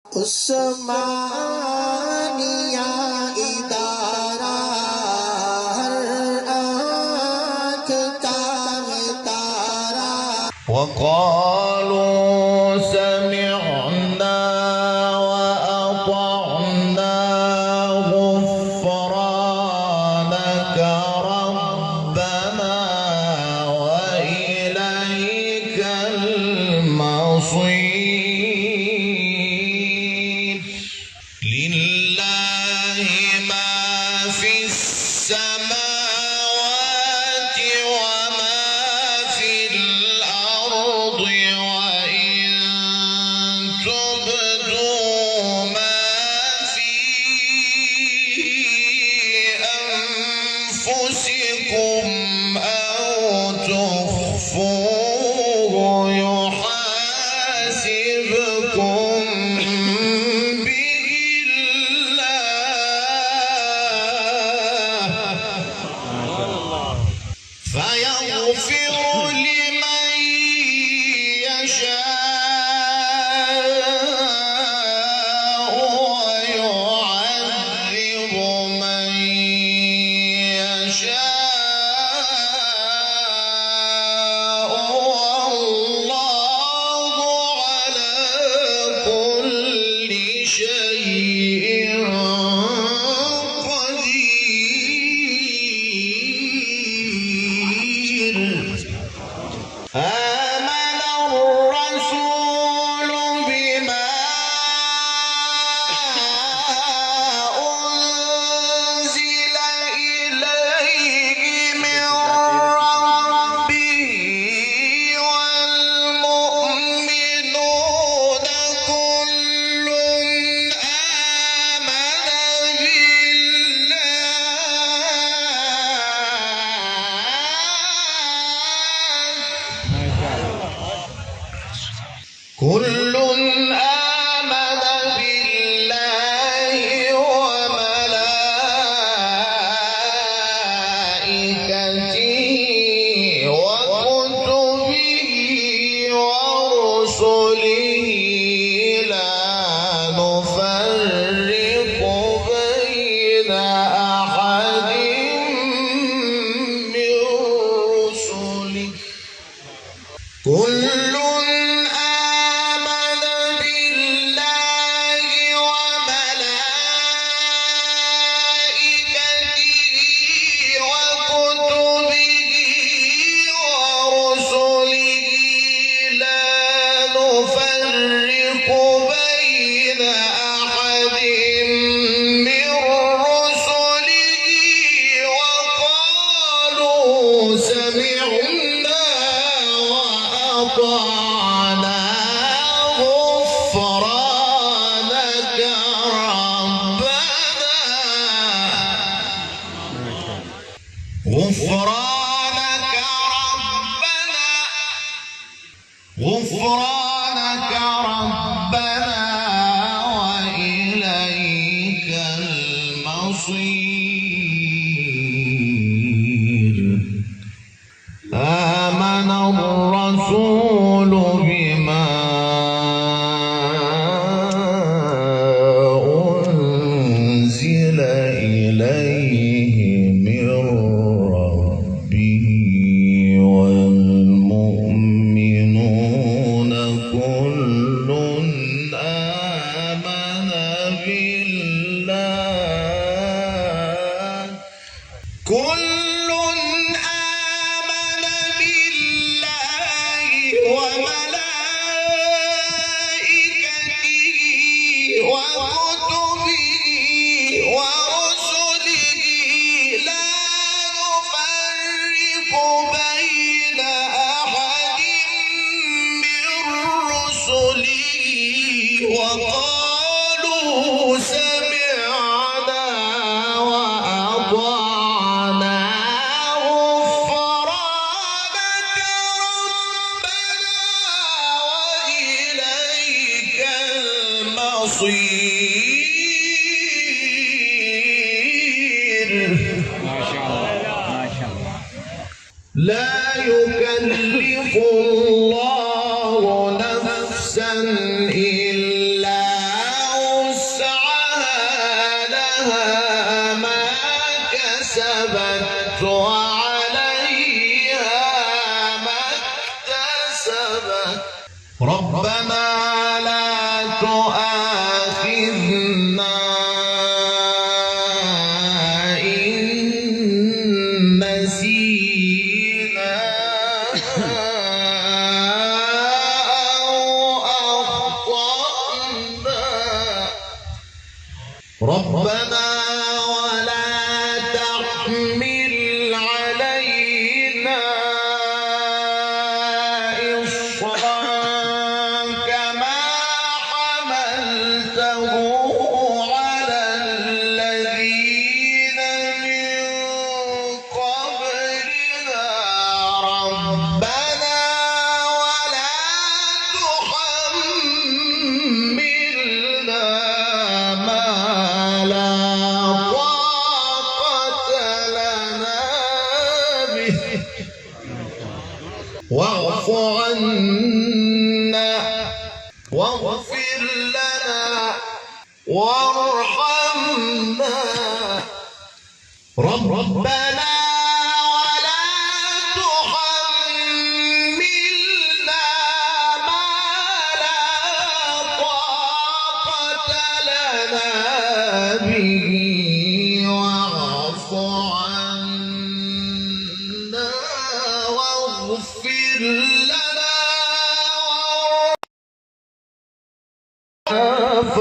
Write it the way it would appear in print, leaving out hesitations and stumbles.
उस्मानिया इदारा हर आँख का तारा वक़ालू समिअना व अतअना गुफ़रानका रब्बना व इलैकल मसीर كل آمن بالله وملائكته وكتبه ورسله لا نفرق بين أحد من رسله كل غفرانك ربنا وإليك المصير آمن الرسول بما أنزل إليه من ربه والمؤمنون كل آمن بالله وملائكته وكتبه ورسله لا نفرق بين أحد من رسله وقالوا سمعنا وأطعنا غفرانك ربنا المصير. ما شاء الله ما شاء الله. لا يكلف الله نفسا إلا تؤاخذنا إن نسينا أو أخطأنا ربنا ولا تحمل علينا إصرا كما حملته على الذين من قبلنا ربنا ولا تحملنا ما لا طاقة لنا به واعف عنا واغفر لنا وارحمنا ربنا ولا تحملنا ما لا طاقة لنا به واعف عنا واغفر لنا وارحمنا